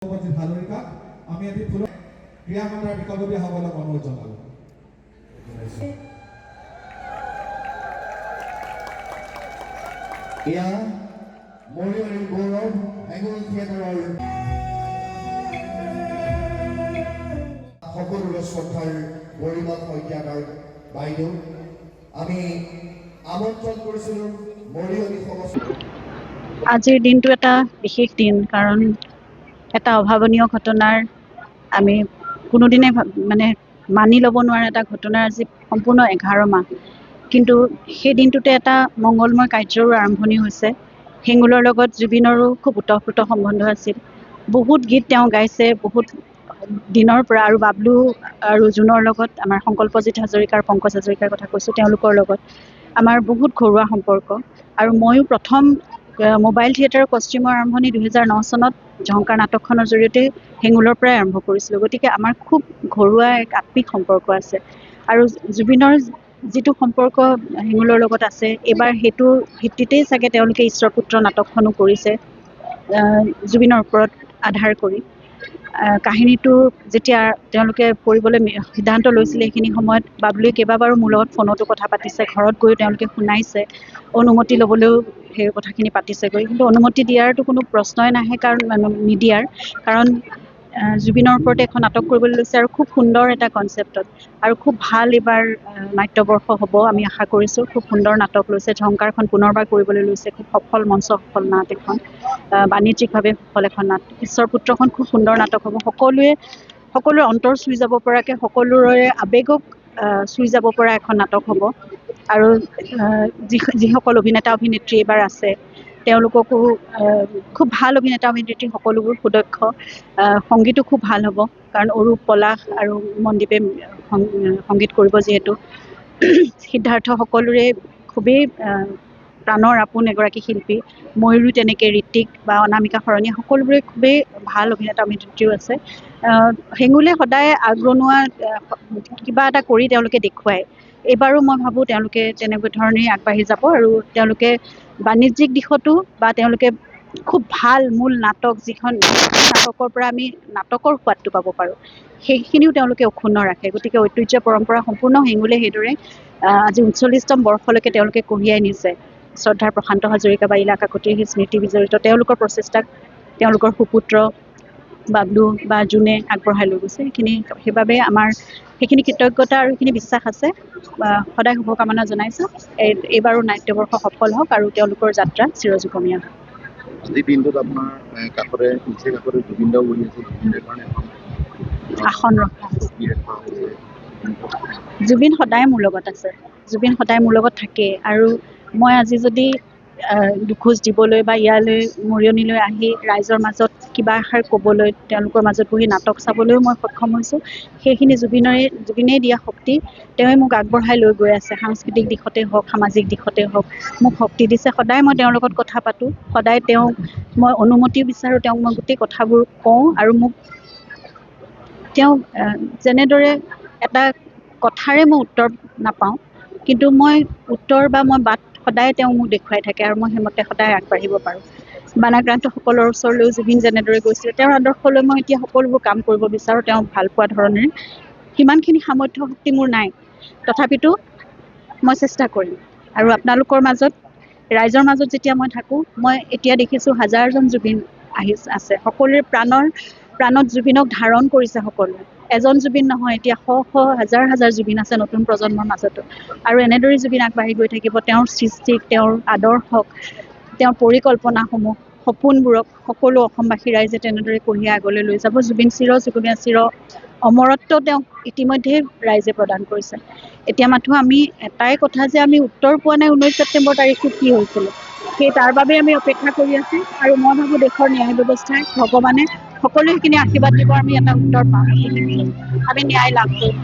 হাজৰিকাক আমি এটি ফুল ক্ৰিয়া মন্ত্ৰৰ বিকল্পী হ'বলৈ অনুৰোধ জনালোঁ। এয়া মৰিয়নিৰ গৌৰৱ হেঙুল থিয়েটাৰৰ সকলোৰে শ্ৰদ্ধাৰ গৰিমা শইকীয়াৰ বাইদেউ আমি আমন্ত্ৰণ কৰিছিলোঁ মৰিয়নি সংস্কৃতি। আজিৰ দিনটো এটা বিশেষ দিন, কাৰণ এটা অভাৱনীয় ঘটনাৰ আমি কোনোদিনে মানি ল'ব নোৱাৰা এটা ঘটনাৰ আজি সম্পূৰ্ণ 11 মাহ, কিন্তু সেই দিনটোতে এটা মংগলময় কাৰ্যৰো আৰম্ভণি হৈছে। হেঙুলৰ লগত জুবিনৰো খুব ওতঃপ্ৰোত সম্বন্ধ আছিল। বহুত গীত তেওঁ গাইছে বহুত দিনৰ পৰা, আৰু বাবলু আৰু জুনৰ লগত আমাৰ সংকল্পজিৎ হাজৰিকাৰ, পংকজ হাজৰিকাৰ কথা কৈছোঁ, তেওঁলোকৰ লগত আমাৰ বহুত ঘৰুৱা সম্পৰ্ক। আৰু ময়ো প্ৰথম মোবাইল থিয়েটাৰৰ কষ্টিউমৰ আৰম্ভণি 2009 চনত ঝংকাৰ নাটকখনৰ জৰিয়তে হেঙুলৰ পৰাই আৰম্ভ কৰিছিলোঁ। গতিকে আমাৰ খুব ঘৰুৱা এক আত্মিক সম্পৰ্ক আছে, আৰু জুবিনৰ যিটো সম্পৰ্ক হেঙুলৰ লগত আছে, এইবাৰ সেইটোৰ ভিত্তিতেই চাগে তেওঁলোকে ঈশ্বৰপুত্ৰ নাটকখনো কৰিছে জুবিনৰ ওপৰত আধাৰ কৰি। কাহিনীটো যেতিয়া তেওঁলোকে কৰিবলৈ সিদ্ধান্ত লৈছিলে, সেইখিনি সময়ত বাবলুৱে কেইবাবাৰো মোৰ লগত ফোনতো কথা পাতিছে, ঘৰত গৈ তেওঁলোকে শুনাইছে, অনুমতি ল'বলৈও সেই কথাখিনি পাতিছেগৈ, কিন্তু অনুমতি দিয়াৰতো কোনো প্ৰশ্নই নাহে, কাৰণ নিদিয়াৰ কাৰণ জুবিনৰ ওপৰতে এখন নাটক কৰিবলৈ লৈছে, আৰু খুব সুন্দৰ এটা কনচেপ্টত, আৰু খুব ভাল এইবাৰ নাট্যবৰ্ষ হ'ব আমি আশা কৰিছোঁ। খুব সুন্দৰ নাটক লৈছে, ঝংকাৰখন পুনৰবাৰ কৰিবলৈ লৈছে, খুব সফল মঞ্চ সফল নাট এখন, বাণিজ্যিকভাৱে সফল এখন নাট। ঈশ্বৰপুত্ৰখন খুব সুন্দৰ নাটক হ'ব, সকলোৰে অন্তৰ চুই যাব পৰাকৈ, সকলোৰে আৱেগক চুই যাব পৰা এখন নাটক হ'ব। আৰু যিসকল অভিনেতা অভিনেত্ৰী এইবাৰ আছে, তেওঁলোককো খুব ভাল অভিনেতা অভিনেত্ৰী, সকলোবোৰ সুদক্ষ। সংগীতো খুব ভাল হ'ব, কাৰণ অৰূপ, পলাশ আৰু মনদ্বীপে সংগীত কৰিব যিহেতু। সিদ্ধাৰ্থ সকলোৰে খুবেই প্ৰাণৰ আপোন এগৰাকী শিল্পী, ময়ূৰো তেনেকৈ, ঋত্বিক বা অনামিকা শৰণীয়া সকলোবোৰে খুবেই ভাল অভিনেতা অভিনেত্ৰীও আছে। হেঙুলে সদায় আগৰণুৱা কিবা এটা কৰি তেওঁলোকে দেখুৱায়। এইবাৰো মই ভাবোঁ তেওঁলোকে তেনেকুৱা ধৰণেই আগবাঢ়ি যাব, আৰু তেওঁলোকে বাণিজ্যিক দিশতো বা তেওঁলোকে খুব ভাল মূল নাটক, যিখন নাটকৰ পৰা আমি নাটকৰ সোৱাদটো পাব পাৰোঁ, সেইখিনিও তেওঁলোকে অক্ষুণ্ণ ৰাখে। গতিকে ঐতিহ্য পৰম্পৰা সম্পূৰ্ণ হেঙুলে সেইদৰে আজি 39তম বৰ্ষলৈকে তেওঁলোকে কঢ়িয়াই নিছে। শ্ৰদ্ধাৰ প্ৰশান্ত হাজৰিকা বা ইলা কাকতিৰ সেই স্মৃতি বিজড়িত তেওঁলোকৰ প্ৰচেষ্টাক তেওঁলোকৰ সুপুত্ৰ বাবলু বা জুনে আগবঢ়াই লৈ গৈছে। সেইবাবে আমাৰ সেইখিনি কৃতজ্ঞতা আৰু সেইখিনি বিশ্বাস আছে। সদায় শুভকামনা জনাইছোঁ। এইবাৰো নাট্যবৰ্ষ সফল হওক, আৰু তেওঁলোকৰ যাত্ৰা চিৰযুগমীয়া হওক। আজিৰ দিনটোত আপোনাৰ কাষতে জুবিন দাও বহি আছে, জুবিনৰ কাৰণে আসন ৰখা আছে। জুবিন সদায় মোৰ লগত আছে, জুবিন সদায় মোৰ লগত থাকে, আৰু মই আজি যদি দুখোজ দিবলৈ বা ইয়ালৈ মৰিয়নিলৈ আহি ৰাইজৰ মাজত কিবা এষাৰ ক'বলৈ, তেওঁলোকৰ মাজত বহি নাটক চাবলৈও মই সক্ষম হৈছোঁ, সেইখিনি জুবিনেই দিয়া শক্তি। তেওঁৱে মোক আগবঢ়াই লৈ গৈ আছে, সাংস্কৃতিক দিশতে হওক, সামাজিক দিশতে হওক, মোক শক্তি দিছে। সদায় মই তেওঁৰ লগত কথা পাতোঁ, সদায় তেওঁক মই অনুমতিও বিচাৰোঁ, তেওঁক মই গোটেই কথাবোৰ কওঁ, আৰু তেওঁ যেনেদৰে এটা কথাৰে মই উত্তৰ নাপাওঁ, কিন্তু মই উত্তৰ বা মই বাট সদায় তেওঁ মোক দেখুৱাই থাকে, আৰু মই সেইমতে সদায় আগবাঢ়িব পাৰোঁ। বানাক্ৰান্তসকলৰ ওচৰলৈও জুবিন যেনেদৰে গৈছিলে, তেওঁৰ আদৰ্শলৈ মই এতিয়া সকলোবোৰ কাম কৰিব বিচাৰোঁ, তেওঁ ভাল পোৱা ধৰণেৰে। সিমানখিনি সামৰ্থ্য শক্তি মোৰ নাই, তথাপিতো মই চেষ্টা কৰিম। আৰু আপোনালোকৰ মাজত, ৰাইজৰ মাজত যেতিয়া মই থাকোঁ, মই এতিয়া দেখিছোঁ হাজাৰজন জুবিন আছে, সকলোৰে প্ৰাণত জুবিনক ধাৰণ কৰিছে সকলোৱে। এজন জুবিন নহয়, এতিয়া হাজাৰ হাজাৰ জুবিন আছে নতুন প্ৰজন্মৰ মাজতো, আৰু এনেদৰেই জুবিন আগবাঢ়ি গৈ থাকিব। তেওঁৰ সৃষ্টিক, তেওঁৰ আদৰ্শক, তেওঁৰ পৰিকল্পনাসমূহ, সপোনবোৰক সকলো অসমবাসী ৰাইজে তেনেদৰে কঢ়িয়াই আগলৈ লৈ যাব। জুবিন চিৰযুগমীয়া, অমৰত্ব তেওঁক ইতিমধ্যে ৰাইজে প্ৰদান কৰিছে। এতিয়া মাথো আমি এটাই কথা, যে আমি উত্তৰ পোৱা নাই 19 ছেপ্টেম্বৰ তাৰিখটো কি হৈছিলে, তাৰ বাবে আমি অপেক্ষা কৰি আছোঁ। আৰু মই ভাবোঁ দেশৰ ন্যায় ব্যৱস্থাই, ভগৱানে সকলোৱে সেইখিনি আশীৰ্বাদ দিব, আমি এটা উত্তৰ পাম, আমি ন্যায় লাভ কৰিম।